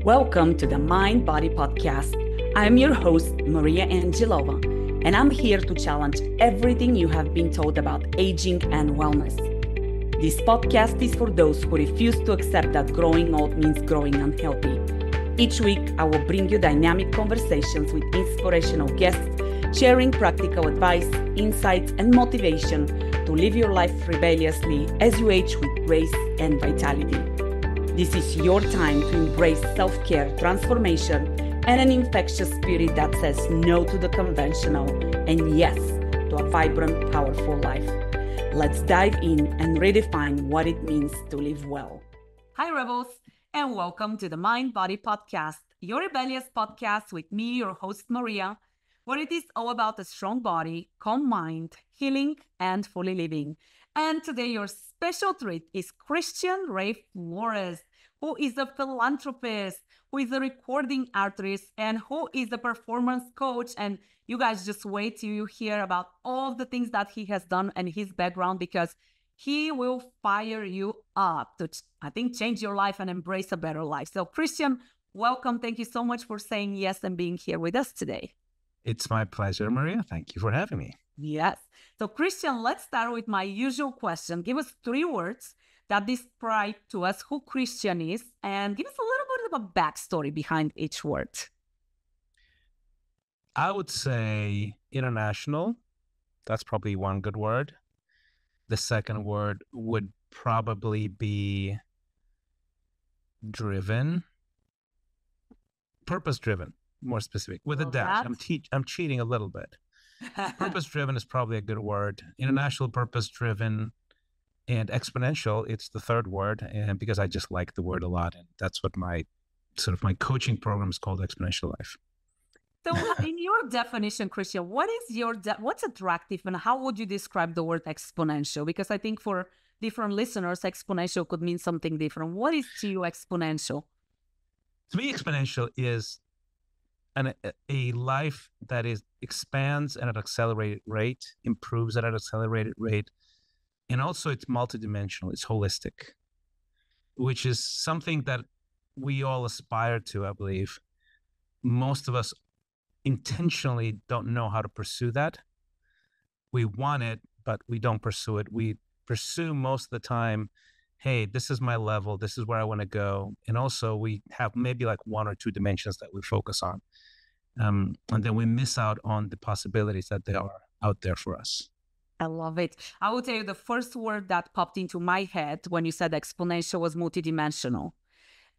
Welcome to the Mind Body Podcast. I'm your host, Maria Angelova, and I'm here to challenge everything you have been told about aging and wellness. This podcast is for those who refuse to accept that growing old means growing unhealthy. Each week, I will bring you dynamic conversations with inspirational guests, sharing practical advice, insights, and motivation to live your life rebelliously as you age with grace and vitality. This is your time to embrace self-care, transformation, and an infectious spirit that says no to the conventional and yes to a vibrant, powerful life. Let's dive in and redefine what it means to live well. Hi, Rebels, and welcome to the Mind Body Podcast, your rebellious podcast with me, your host, Maria, where it is all about a strong body, calm mind, healing, and fully living. And today, your special treat is Christian Ray Flores, who is a philanthropist, who is a recording artist, and who is a performance coach. And you guys just wait till you hear about all the things that he has done and his background, because he will fire you up to, I think, change your life and embrace a better life. So Christian, welcome. Thank you so much for saying yes and being here with us today. It's my pleasure, Maria. Thank you for having me. Yes. So Christian, let's start with my usual question. Give us 3 words that describe to us who Christian is, and give us a little bit of a backstory behind each word. I would say international. That's probably one good word. The second word would probably be driven, purpose-driven, more specific, with a dash. I'm cheating a little bit. Purpose-driven is probably a good word. International, purpose-driven, and exponential, it's the third word, and because I just like the word a lot, and that's what my coaching program is called, Xponential Life. So in your definition, Christian, what's attractive, and how would you describe the word exponential? Because I think for different listeners, exponential could mean something different. What is to you exponential? To me, exponential is a life that expands at an accelerated rate, improves at an accelerated rate, and also it's multidimensional, it's holistic, which is something that we all aspire to, I believe. Most of us intentionally don't know how to pursue that. We want it, but we don't pursue it. We pursue most of the time, hey, this is my level, this is where I want to go. And also we have maybe like 1 or 2 dimensions that we focus on. And then we miss out on the possibilities that they are out there for us. I love it. I will tell you the first word that popped into my head when you said exponential was multidimensional.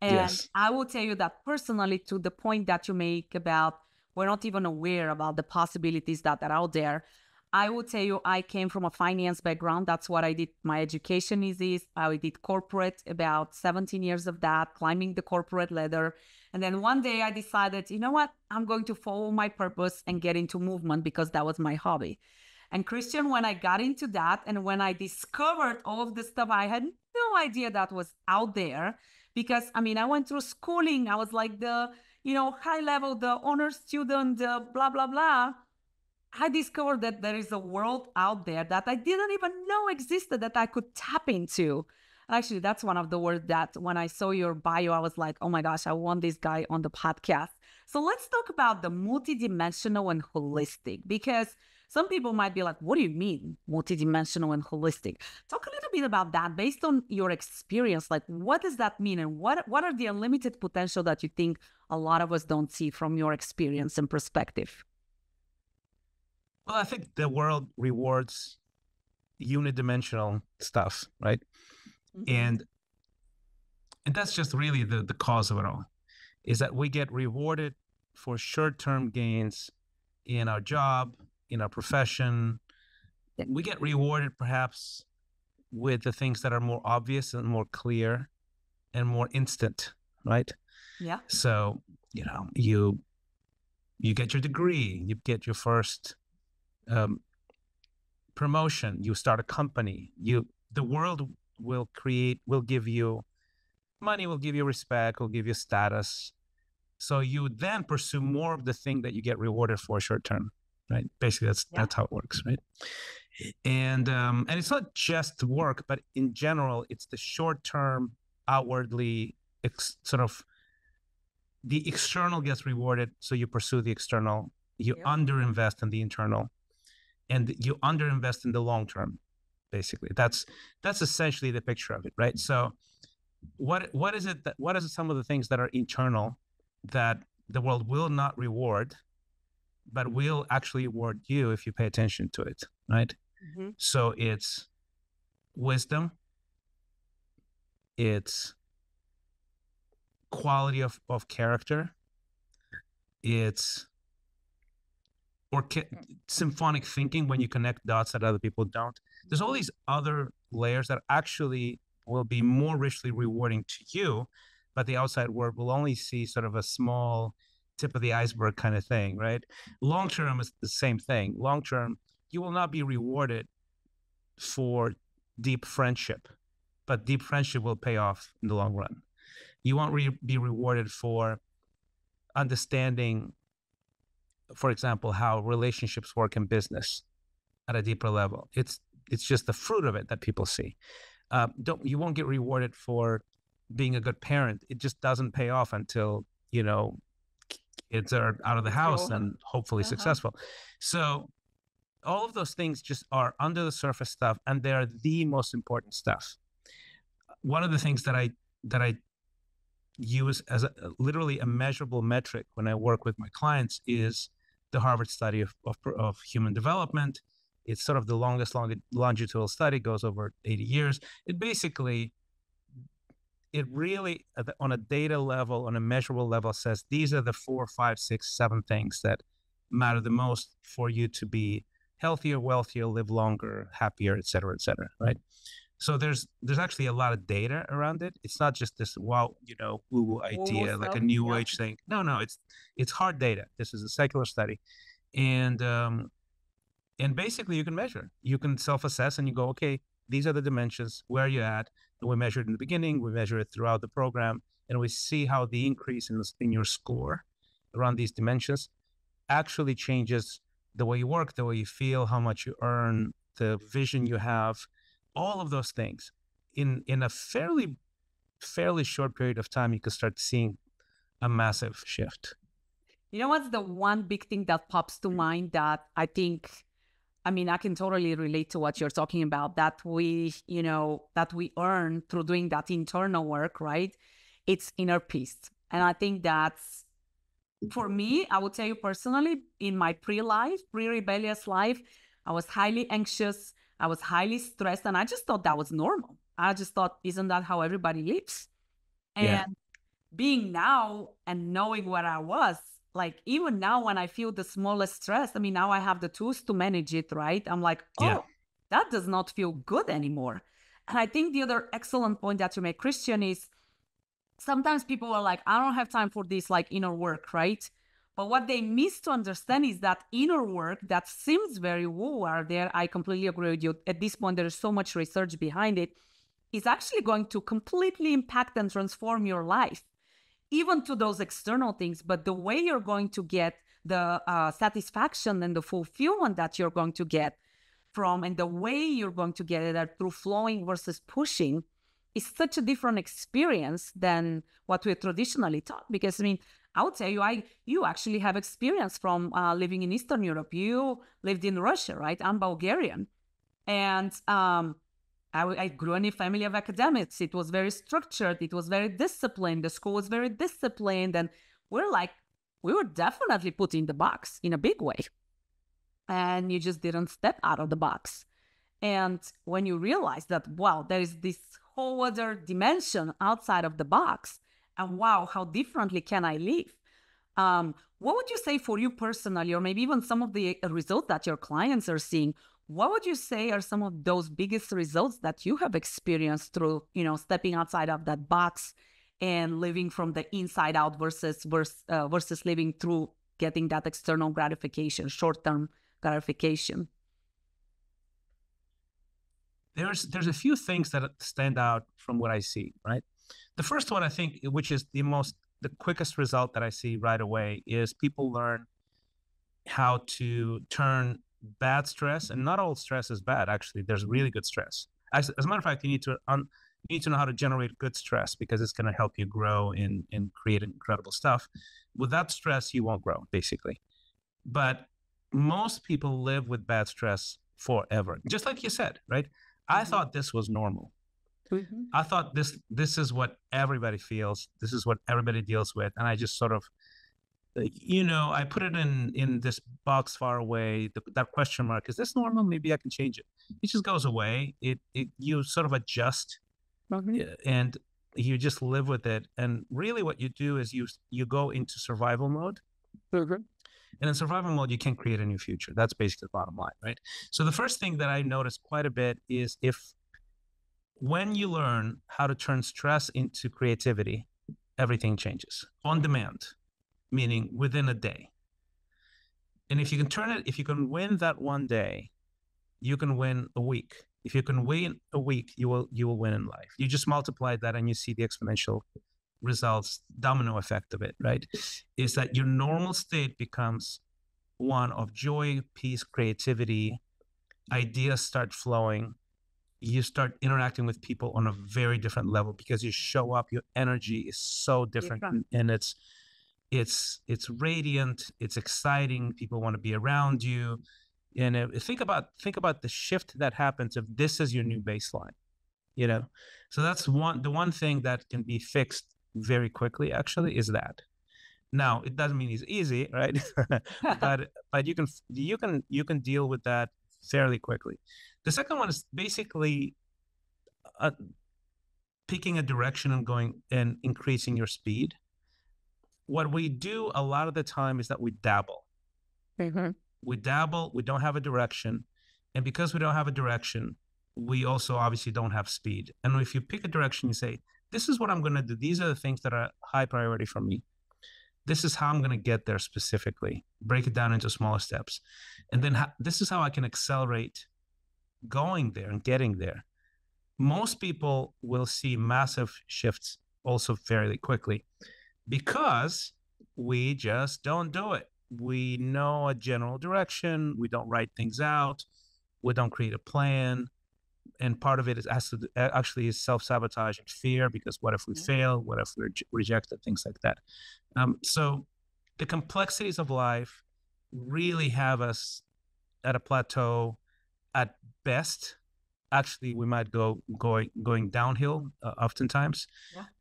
And yes. I will tell you that personally, to the point that you make about we're not even aware about the possibilities that are out there. I will tell you, I came from a finance background. That's what I did. My education is I did corporate, about 17 years of that, climbing the corporate ladder. And then one day I decided, you know what? I'm going to follow my purpose and get into movement because that was my hobby. And Christian, when I got into that and when I discovered all of the stuff, I had no idea that was out there because, I went through schooling. I was like the, high level, the honor student, blah, blah, blah. I discovered that there is a world out there that I didn't even know existed that I could tap into. Actually, that's one of the words that when I saw your bio, I was like, oh my gosh, I want this guy on the podcast. So let's talk about the multidimensional and holistic, because some people might be like, what do you mean multidimensional and holistic? Talk a little bit about that based on your experience. Like, what does that mean? And what are the unlimited potential that you think a lot of us don't see from your experience and perspective? Well, I think the world rewards unidimensional stuff, right? Mm-hmm. And that's just really the cause of it all, is that we get rewarded for short-term gains in our job, in our profession. We get rewarded perhaps with the things that are more obvious and more clear and more instant, right? Yeah. So, you get your degree, you get your first promotion, you start a company, the world will give you money, will give you respect, will give you status. So you then pursue more of the thing that you get rewarded for short term, right? Basically, that's how it works, right? And it's not just work, but in general, it's the short term, outwardly sort of the external gets rewarded, so you pursue the external. You Yep. underinvest in the internal, and you underinvest in the long term. Basically, that's essentially the picture of it, right? So, what is it that what are some of the things that are internal that the world will not reward, but will actually reward you if you pay attention to it, right? Mm-hmm. So it's wisdom, it's quality of character, it's symphonic thinking when you connect dots that other people don't. There's all these other layers that actually will be more richly rewarding to you, but the outside world will only see sort of a small tip of the iceberg kind of thing, right? Long term is the same thing. Long term, you will not be rewarded for deep friendship, but deep friendship will pay off in the long run. You won't be rewarded for understanding, for example, how relationships work in business at a deeper level. It's just the fruit of it that people see. You won't get rewarded for being a good parent. It just doesn't pay off until kids are out of the house and hopefully successful. So all of those things just are under the surface stuff, and they're the most important stuff. One of the things that I use as literally a measurable metric when I work with my clients is the Harvard study of human development. It's sort of the longest longitudinal study, goes over 80 years. It really, on a data level, on a measurable level, says these are the 4, 5, 6, 7 things that matter the most for you to be healthier, wealthier, live longer, happier, et cetera, right? So there's actually a lot of data around it. It's not just this woo-woo idea, like a new age thing. No, it's hard data. This is a secular study, and basically you can measure, you can self-assess, and you go, okay, these are the dimensions. Where are you at? And we measure it in the beginning. We measure it throughout the program, and we see how the increase in your score around these dimensions actually changes the way you work, the way you feel, how much you earn, the vision you have. All of those things in a fairly short period of time, you can start seeing a massive shift. You know what's the one big thing that pops to mind that I think, I can totally relate to what you're talking about, that we earn through doing that internal work, right? It's inner peace. And I think that's, for me, I would tell you personally, in my pre-rebellious life, I was highly anxious. I was highly stressed, and I just thought that was normal. I just thought, isn't that how everybody lives? And being now and knowing where I was, like even now when I feel the smallest stress, now I have the tools to manage it, right? I'm like, that does not feel good anymore. And I think the other excellent point that you make, Christian, is sometimes people are like, I don't have time for this like inner work, right? But what they miss to understand is that inner work that seems very woo out there, I completely agree with you. At this point, there is so much research behind it, is actually going to completely impact and transform your life, even to those external things. But the way you're going to get the satisfaction and the fulfillment that you're going to get from, and the way you're going to get it through flowing versus pushing, is such a different experience than what we're traditionally taught. Because I would tell you, you actually have experience from living in Eastern Europe. You lived in Russia, right? I'm Bulgarian. And I grew in a family of academics. It was very structured. It was very disciplined. The school was very disciplined. And we were definitely put in the box in a big way. And you just didn't step out of the box. And when you realize that, wow, there is this whole other dimension outside of the box, and wow, how differently can I live? What would you say for you personally, or maybe even some of the results that your clients are seeing? What would you say are some of those biggest results that you have experienced through, stepping outside of that box and living from the inside out versus living through getting that external gratification, short-term gratification? There's a few things that stand out from what I see, right? The first one, I think, which is the quickest result that I see right away, is people learn how to turn bad stress, and not all stress is bad, actually. There's really good stress. As a matter of fact, you need to You need to know how to generate good stress because it's going to help you grow and create incredible stuff. Without stress, you won't grow, basically. But most people live with bad stress forever. Just like you said, right? I thought this was normal. I thought this is what everybody feels. This is what everybody deals with. And I just sort of, I put it in this box far away, that question mark. Is this normal? Maybe I can change it. It just goes away. You sort of adjust and you just live with it. And really what you do is you go into survival mode. And in survival mode, you can't create a new future. That's basically the bottom line, right? So the first thing that I noticed quite a bit is when you learn how to turn stress into creativity, everything changes on demand, meaning within a day. And if you can win that one day, you can win a week. If you can win a week, you will win in life. You just multiply that and you see the exponential results, domino effect of it, right? Is that your normal state becomes one of joy, peace, creativity, ideas start flowing. You start interacting with people on a very different level because you show up, your energy is so different. And it's radiant, it's exciting, people want to be around you. And think about the shift that happens if this is your new baseline, so that's the one thing that can be fixed very quickly, actually, is that. Now, it doesn't mean it's easy, right? but you can deal with that fairly quickly. The second one is basically picking a direction and going and increasing your speed. What we do a lot of the time is that we dabble. We dabble, we don't have a direction. And because we don't have a direction, we also obviously don't have speed. And if you pick a direction, you say, this is what I'm going to do. These are the things that are high priority for me. This is how I'm going to get there specifically. Break it down into smaller steps. And then this is how I can accelerate going there and getting there. Most people will see massive shifts also fairly quickly because we just don't do it. We know a general direction. We don't write things out. We don't create a plan. And part of it is actually self-sabotage and fear, because what if we fail? What if we're rejected? Things like that. So the complexities of life really have us at a plateau at best. Actually, we might going downhill oftentimes,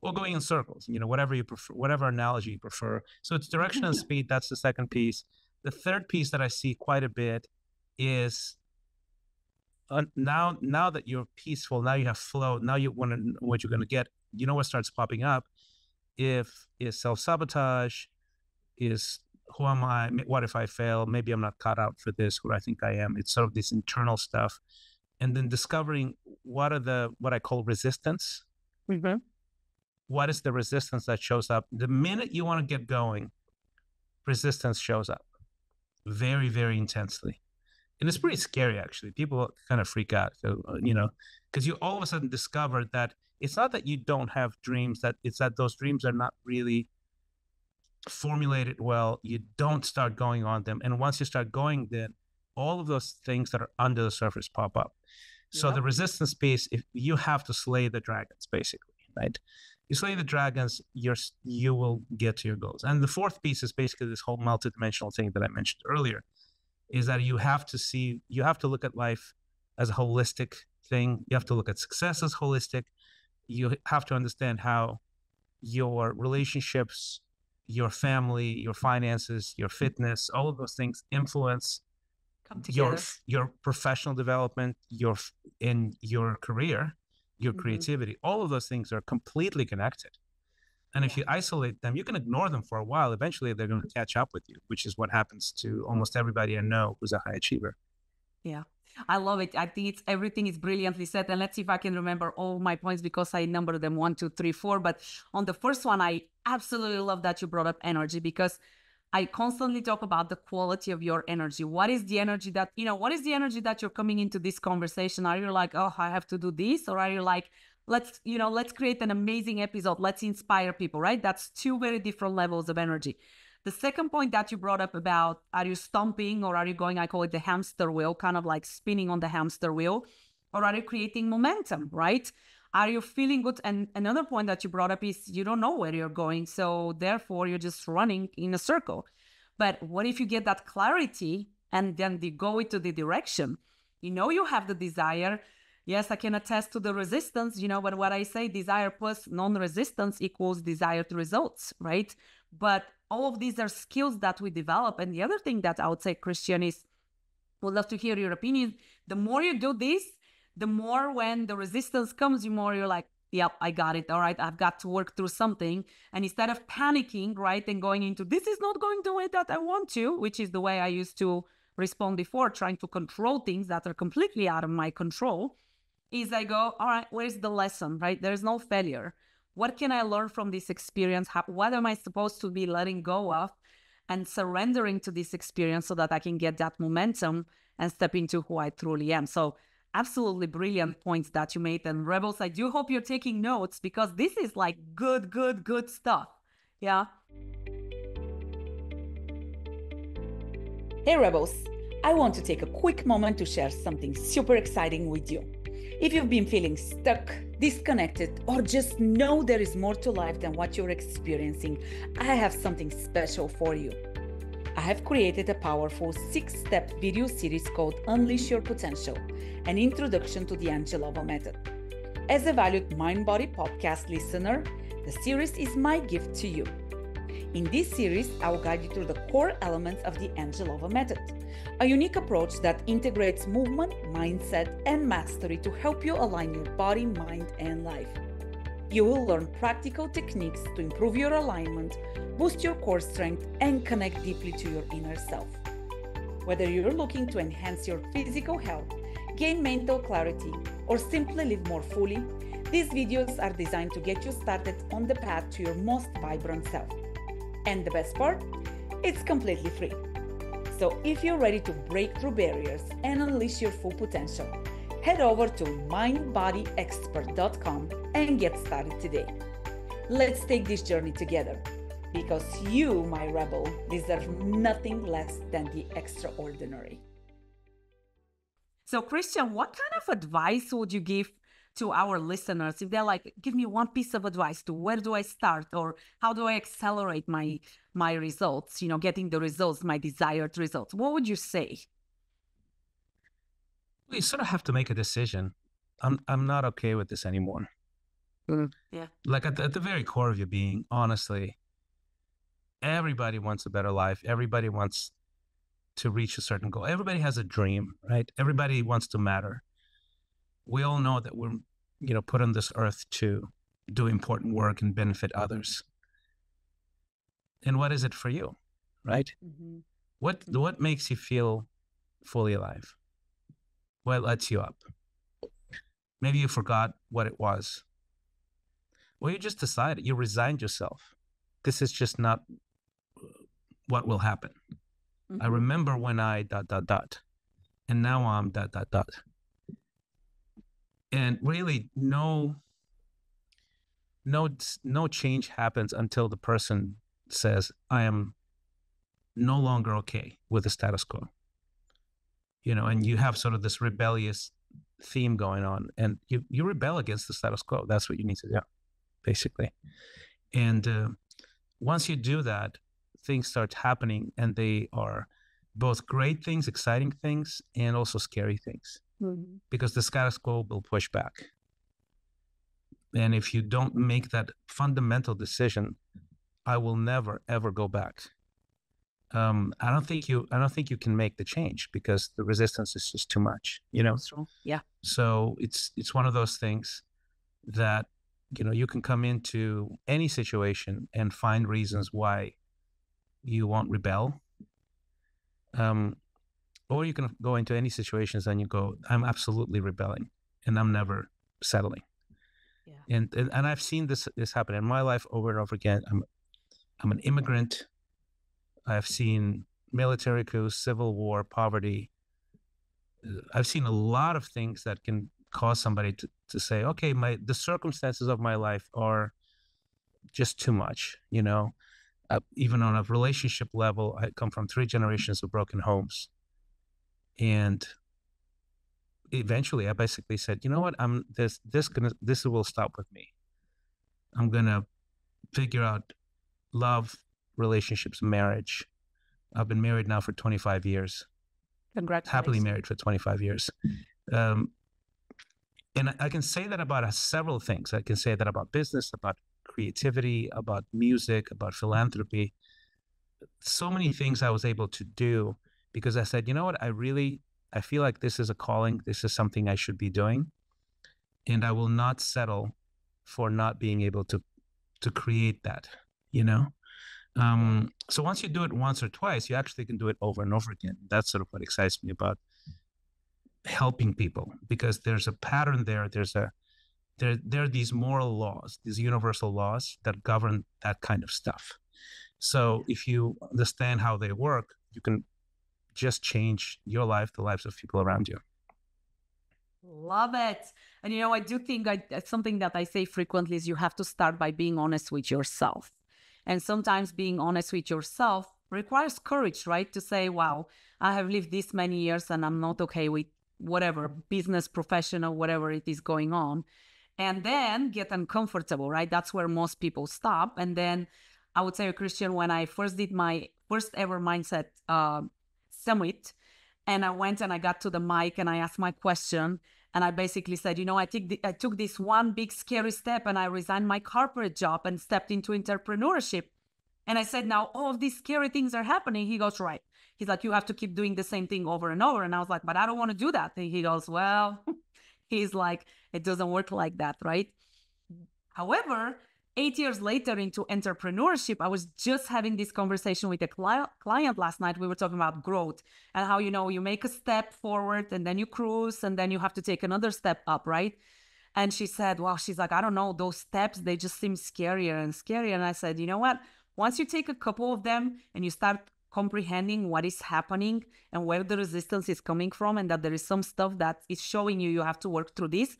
or going in circles, whatever you prefer, whatever analogy you prefer. So it's direction and speed. That's the second piece. The third piece that I see quite a bit is now that you're peaceful, now you have flow, now you want to know what you're going to get. What starts popping up is self-sabotage, is who am I? What if I fail? Maybe I'm not cut out for this, who I think I am. It's sort of this internal stuff. And then discovering what I call resistance. What is the resistance that shows up? The minute you want to get going, resistance shows up very, very intensely. And it's pretty scary, actually. People kind of freak out, because you all of a sudden discover that it's not that you don't have dreams, that it's that those dreams are not really formulated well. You don't start going on them. And once you start going, then all of those things that are under the surface pop up. So the resistance piece, if you have to slay the dragons, basically, right? You slay the dragons, you will get to your goals. And the fourth piece is basically this whole multidimensional thing that I mentioned earlier, is that you have to look at life as a holistic thing. You have to look at success as holistic. You have to understand how your relationships, your family, your finances, your fitness, all of those things influence your professional development, your career, your creativity. All of those things are completely connected. And if you isolate them, you can ignore them for a while. Eventually, they're going to catch up with you, which is what happens to almost everybody I know who's a high achiever. Yeah, I love it. I think everything is brilliantly said. And let's see if I can remember all my points, because I numbered them 1, 2, 3, 4. But on the first one, I absolutely love that you brought up energy, because I constantly talk about the quality of your energy. What is the energy that, what is the energy that you're coming into this conversation? Are you like, oh, I have to do this? Or are you like, let's create an amazing episode. Let's inspire people, right? That's two very different levels of energy. The second point that you brought up about, are you stomping, or are you going, I call it the hamster wheel, kind of like spinning on the hamster wheel, or are you creating momentum, right? Are you feeling good? And another point that you brought up is you don't know where you're going. So therefore, you're just running in a circle. But what if you get that clarity and then you go into the direction? You know, you have the desire. Yes, I can attest to the resistance, but what I say, desire plus non-resistance equals desired results, right? But all of these are skills that we develop. And the other thing that I would say, Christian, is would love to hear your opinion. The more you do this, the more when the resistance comes, the more you're like, yep, I got it. All right, I've got to work through something. And instead of panicking, right, and going into this is not going the way that I want to, which is the way I used to respond before, trying to control things that are completely out of my control, is I go, all right, where's the lesson, right? There's no failure. What can I learn from this experience? What am I supposed to be letting go of and surrendering to this experience so that I can get that momentum and step into who I truly am? So absolutely brilliant points that you made. And Rebels, I do hope you're taking notes because this is like good stuff. Yeah. Hey Rebels, I want to take a quick moment to share something super exciting with you. If you've been feeling stuck, disconnected, or just know there is more to life than what you're experiencing, I have something special for you. I have created a powerful 6-step video series called Unleash Your Potential, an introduction to the Angelova Method. As a valued mind-body podcast listener, the series is my gift to you. In this series, I will guide you through the core elements of the Angelova Method, a unique approach that integrates movement, mindset, and mastery to help you align your body, mind, and life. You will learn practical techniques to improve your alignment, boost your core strength, and connect deeply to your inner self. Whether you're looking to enhance your physical health, gain mental clarity, or simply live more fully, these videos are designed to get you started on the path to your most vibrant self. And the best part? It's completely free. So if you're ready to break through barriers and unleash your full potential, head over to mindbodyexpert.com and get started today. Let's take this journey together because you, my rebel, deserve nothing less than the extraordinary. So Christian, what kind of advice would you give to our listeners if they're like, give me one piece of advice to where do I start or how do I accelerate my results, getting the results, my desired results? What would you say? You sort of have to make a decision. I'm not okay with this anymore. Yeah. Like at the very core of your being, honestly, everybody wants a better life. Everybody wants to reach a certain goal. Everybody has a dream, right? Everybody wants to matter. We all know that we're, put on this earth to do important work and benefit others. And what is it for you, right? Mm-hmm. What makes you feel fully alive? What lights you up? Maybe you forgot what it was. Or you just decided, you resigned yourself. This is just not what will happen. Mm-hmm. I remember when I ... and now I'm ... And really no change happens until the person says, I am no longer okay with the status quo. And you have sort of this rebellious theme going on and you rebel against the status quo. That's what you need to do, basically. And once you do that, things start happening and they are both great things, exciting things, and also scary things. Mm-hmm. Because the status quo will push back. And if you don't make that fundamental decision, I will never, ever go back. I don't think you can make the change because the resistance is just too much, Yeah. So it's one of those things that, you can come into any situation and find reasons why you won't rebel. Or you can go into any situations and you go, I'm absolutely rebelling and I'm never settling. Yeah. And I've seen this happen in my life over and over again. I'm an immigrant. I've seen military coups, civil war, poverty. I've seen a lot of things that can cause somebody to say, okay, the circumstances of my life are just too much, even on a relationship level. I come from 3 generations of broken homes. And eventually I basically said, you know what, this will stop with me. I'm gonna figure out love, relationships, marriage. I've been married now for 25 years. Congratulations. Happily married for 25 years. And I can say that about several things. I can say that about business, about creativity, about music, about philanthropy. So many things I was able to do because I said, you know what, I feel like this is a calling. This is something I should be doing. And I will not settle for not being able to create that, you know? So once you do it once or twice, you actually can do it over and over again. That's sort of what excites me about helping people, because there's a pattern there. There are these moral laws, these universal laws that govern that kind of stuff. So if you understand how they work, you can just change your life, the lives of people around you. Love it. And I do think something that I say frequently is you have to start by being honest with yourself. And sometimes being honest with yourself requires courage, right? To say, wow, I have lived this many years and I'm not okay with whatever, business, professional, whatever it is going on. And then get uncomfortable, right? That's where most people stop. And then I would say, Christian, when I first did my first ever mindset summit, and I went and I got to the mic and I asked my question. And I basically said, I took this one big scary step and I resigned my corporate job and stepped into entrepreneurship. And I said, now all of these scary things are happening. He goes, right. He's like, you have to keep doing the same thing over and over. And I was like, but I don't want to do that. And he goes, well, he's like, it doesn't work like that, right? However, 8 years later into entrepreneurship, I was just having this conversation with a client last night. We were talking about growth and how, you make a step forward and then you cruise and then you have to take another step up, right? And she said, well, she's like, I don't know, those steps, they just seem scarier and scarier. And I said, you know what? Once you take a couple of them and you start comprehending what is happening and where the resistance is coming from and that there is some stuff that is showing you have to work through this,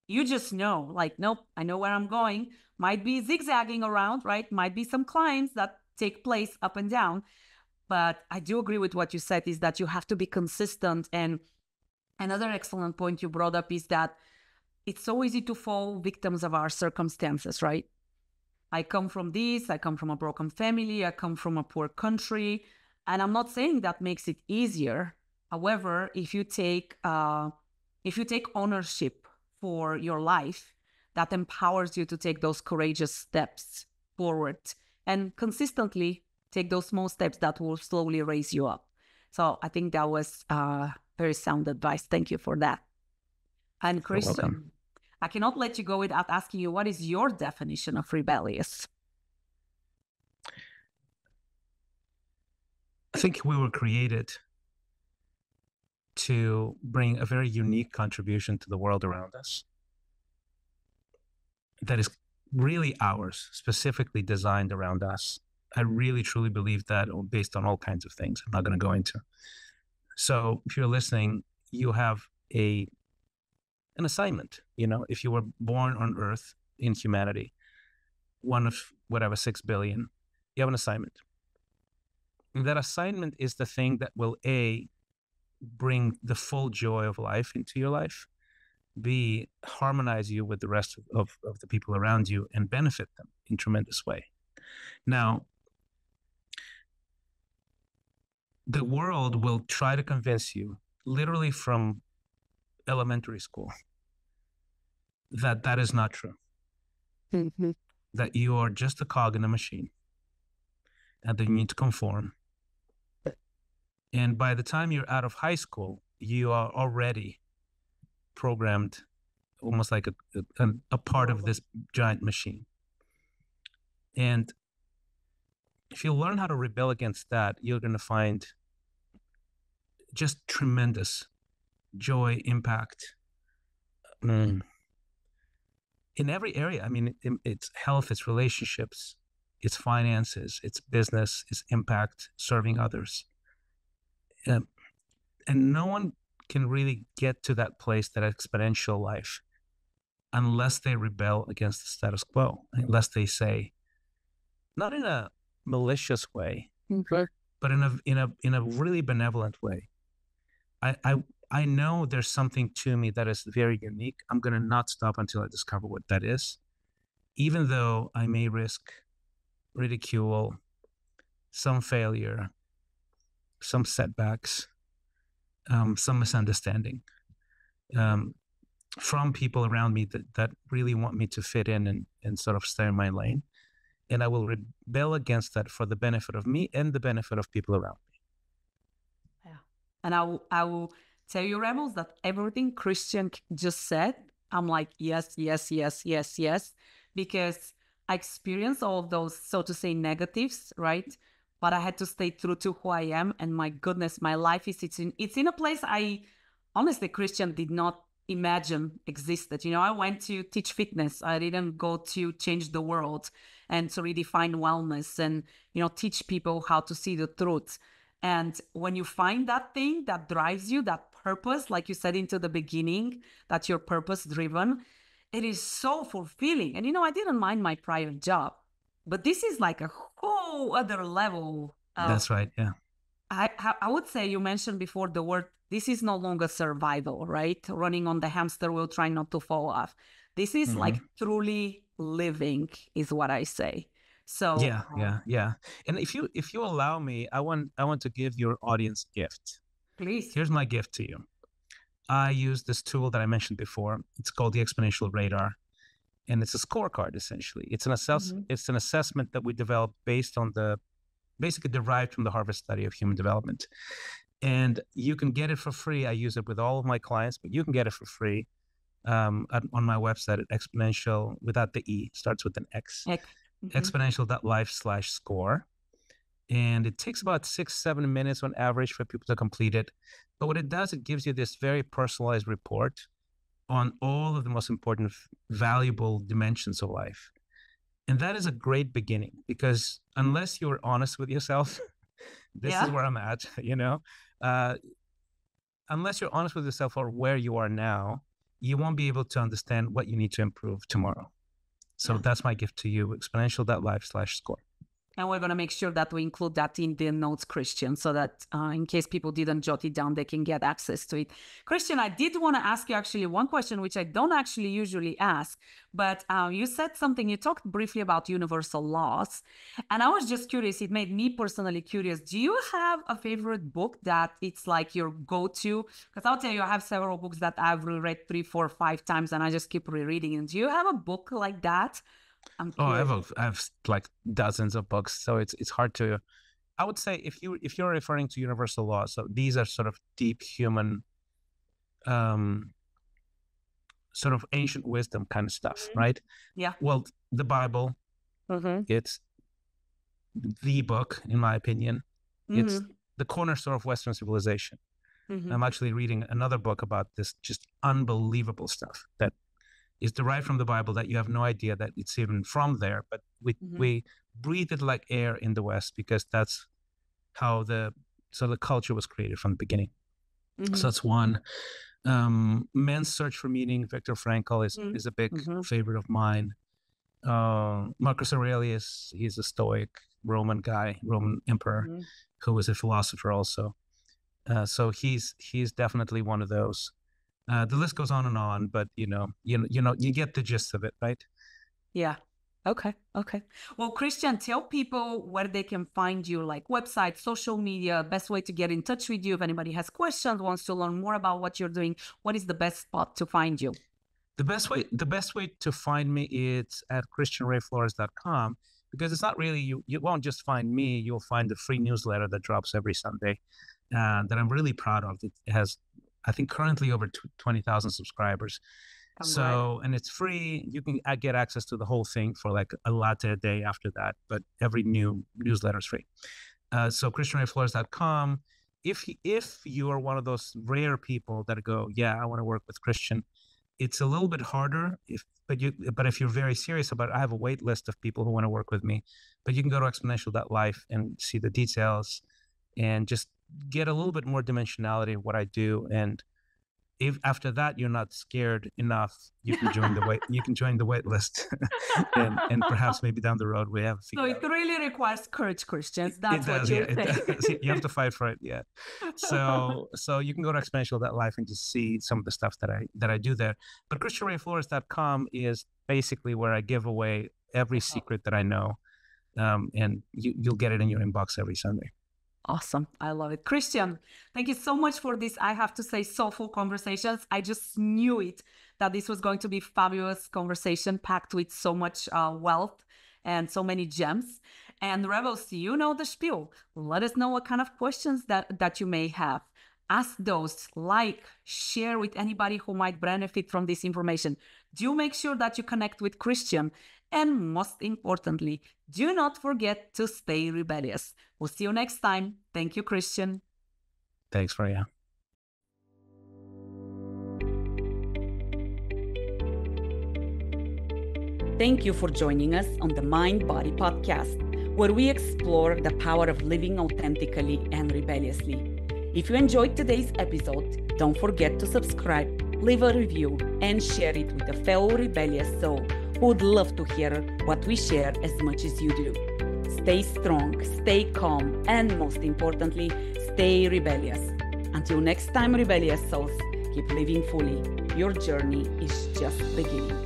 you just know, like, nope, I know where I'm going. Might be zigzagging around, right? Might be some climbs that take place up and down. But I do agree with what you said, is that you have to be consistent. And another excellent point you brought up is that it's so easy to fall victims of our circumstances, right? I come from this, I come from a broken family, I come from a poor country. And I'm not saying that makes it easier. However, if you take ownership for your life, that empowers you to take those courageous steps forward and consistently take those small steps that will slowly raise you up. So I think that was very sound advice. Thank you for that. And Christian, I cannot let you go without asking you, what is your definition of rebellious? I think we were created to bring a very unique contribution to the world around us that is really ours, specifically designed around us. I really, truly believe that, based on all kinds of things I'm not going to go into. So if you're listening, you have an assignment. If you were born on Earth in humanity, one of 6 billion, you have an assignment. And that assignment is the thing that will bring the full joy of life into your life, B, harmonize you with the rest of the people around you and benefit them in tremendous way. Now, the world will try to convince you, literally from elementary school, that is not true. Mm-hmm. That you are just a cog in a machine and that you need to conform. And by the time you're out of high school, you are already programmed almost like a part of this giant machine. And if you learn how to rebel against that, you're going to find just tremendous joy, impact in every area. I mean, it's health, it's relationships, it's finances, it's business, it's impact, serving others. And no one can really get to that place, that exponential life, unless they rebel against the status quo, unless they say, not in a malicious way, okay, but in a really benevolent way, I know there's something to me that is very unique. I'm going to not stop until I discover what that is, even though I may risk ridicule, some failure, some setbacks, some misunderstanding um, from people around me that really want me to fit in and sort of stay in my lane. And I will rebel against that for the benefit of me and the benefit of people around me. Yeah. And I will tell you, Rebels, that everything Christian just said, I'm like, yes, yes, yes, yes, yes, because I experienced all of those, so to say, negatives, right? But I had to stay true to who I am. And my goodness, my life is, it's in a place I honestly, Christian, did not imagine existed. You know, I went to teach fitness. I didn't go to change the world and to redefine wellness and, you know, teach people how to see the truth. And when you find that thing that drives you, that purpose, like you said into the beginning, that you're purpose driven, it is so fulfilling. And, you know, I didn't mind my prior job, but this is like a whole other level of. That's right. Yeah. I would say you mentioned before the word, this is no longer survival, right? Running on the hamster wheel, trying not to fall off. This is like truly living is what I say. So yeah. And if you allow me, I want to give your audience a gift. Please. Here's my gift to you. I use this tool that I mentioned before. It's called the Exponential Radar, and it's a scorecard essentially. It's an assessment that we developed based on basically derived from the Harvard study of human development. And you can get it for free. I use it with all of my clients, but you can get it for free on my website at Xponential, without the E, starts with an X, exponential.life/score. And it takes about 6-7 minutes on average for people to complete it. But what it does, it gives you this very personalized report on all of the most important, valuable dimensions of life. And that is a great beginning, because unless you're honest with yourself, this is where I'm at, you know, unless you're honest with yourself or where you are now, you won't be able to understand what you need to improve tomorrow. So that's my gift to you, exponential.life/score. And we're going to make sure that we include that in the notes, Christian, so that in case people didn't jot it down, they can get access to it. Christian, I did want to ask you actually one question, which I don't actually usually ask, but you said something, you talked briefly about universal laws. And I was just curious, it made me personally curious. Do you have a favorite book that it's like your go-to? Because I'll tell you, I have several books that I've reread 3, 4, 5 times, and I just keep rereading. And do you have a book like that? I have like dozens of books, so it's hard to. I would say if you're referring to universal laws, so these are sort of deep human, sort of ancient wisdom kind of stuff, right? Yeah. Well, the Bible, it's the book, in my opinion. It's the cornerstone of Western civilization. I'm actually reading another book about this just unbelievable stuff that is derived from the Bible that you have no idea that it's even from there, but we breathe it like air in the West because that's how the culture was created from the beginning. So that's one. Man's Search for Meaning, Viktor Frankl is a big favorite of mine. Marcus Aurelius, he's a Stoic Roman guy, Roman emperor, who was a philosopher also. So he's definitely one of those. The list goes on, but you get the gist of it, right? Yeah. Okay. Well, Christian, tell people where they can find you, like website, social media, best way to get in touch with you. If anybody has questions, wants to learn more about what you're doing, what is the best spot to find you? The best way to find me is at christianrayflores.com, because it's not really, you won't just find me, you'll find the free newsletter that drops every Sunday that I'm really proud of. It has, I think, currently over 20,000 subscribers. So, and it's free. You can get access to the whole thing for like a latte a day after that, but every new newsletter is free. So christianrayflores.com. If you are one of those rare people that go, yeah, I want to work with Christian, it's a little bit harder. But if you're very serious about it, I have a wait list of people who want to work with me. But you can go to exponential.life and see the details and just get a little bit more dimensionality of what I do. And if after that you're not scared enough, you can join the wait list, and perhaps maybe down the road we have. So it really requires courage, Christians. That's what you're saying. You have to fight for it. Yeah. So you can go to exponential.life and just see some of the stuff that I do there. But ChristianRayFlores.com is basically where I give away every secret that I know, and you'll get it in your inbox every Sunday. Awesome. I love it. Christian, thank you so much for this, I have to say, soulful conversations. I just knew it, that this was going to be fabulous conversation packed with so much wealth and so many gems. And Rebels, you know the spiel. Let us know what kind of questions that you may have. Ask those, share with anybody who might benefit from this information. Do make sure that you connect with Christian. And most importantly, do not forget to stay rebellious. We'll see you next time. Thank you, Christian. Thanks, Maria. Thank you for joining us on the Mind Body Podcast, where we explore the power of living authentically and rebelliously. If you enjoyed today's episode, don't forget to subscribe, leave a review, and share it with a fellow rebellious soul who would love to hear what we share as much as you do. Stay strong, stay calm, and most importantly, stay rebellious. Until next time, rebellious souls, keep living fully. Your journey is just beginning.